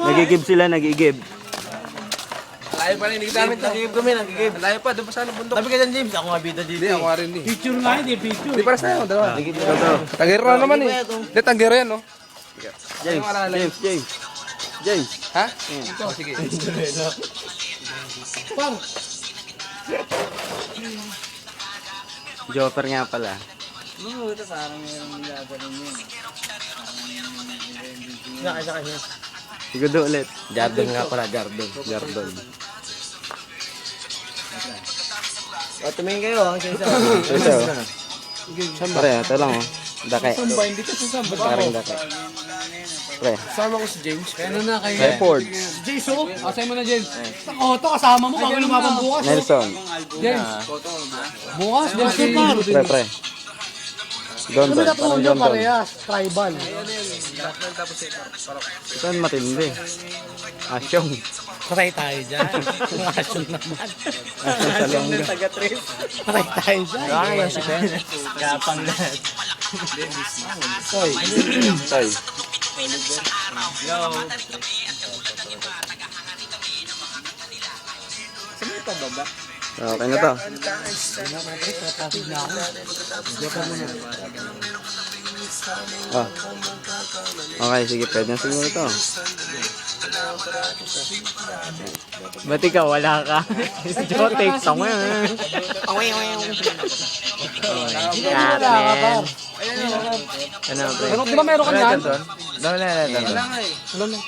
Nagigib sila, nagigib. Layo pa rin, hindi kita namin. Nagigib kami, nagigib. Layo pa, doon pa sana bundok. Tabi ka dyan, James. Ako nga bida dito. Hindi, ako nga rin. Picture nga, hindi picture. Hindi para sa'yo, dalawa. Tanggero na naman eh. Hindi, tanggero yan, no? James. Ha? Ito, sige. Jopper nga pala. Siguro ulit. Jardon nga pala, Jardon. O, tumingin kayo, ang isa. Ito. Pare, ito lang oh. Dake. Hindi ka sasamba. Paring dake. Pre. Sama ko si James. Kaya na kayo. Redford. Jason, asay mo na James. Auto kasama mo kami lumaban bukas. Nelson. James. Bukas, James. Pre. Don. Parang Don. Tribal. Ito ang matindi. Asyong. Patay tayo dyan. Action naman. Asyong sa longga. Patay tayo dyan. Kaya si Ben. Kapang lahat. Toy. Okay na to. Oh. Okay, sige, pwede na siguro to. Ba't ikaw, wala ka? Si Jotek, tama yan. Catman. Ano, pre? Di ba meron ka dyan? Wala. Wala nga eh. Wala lang.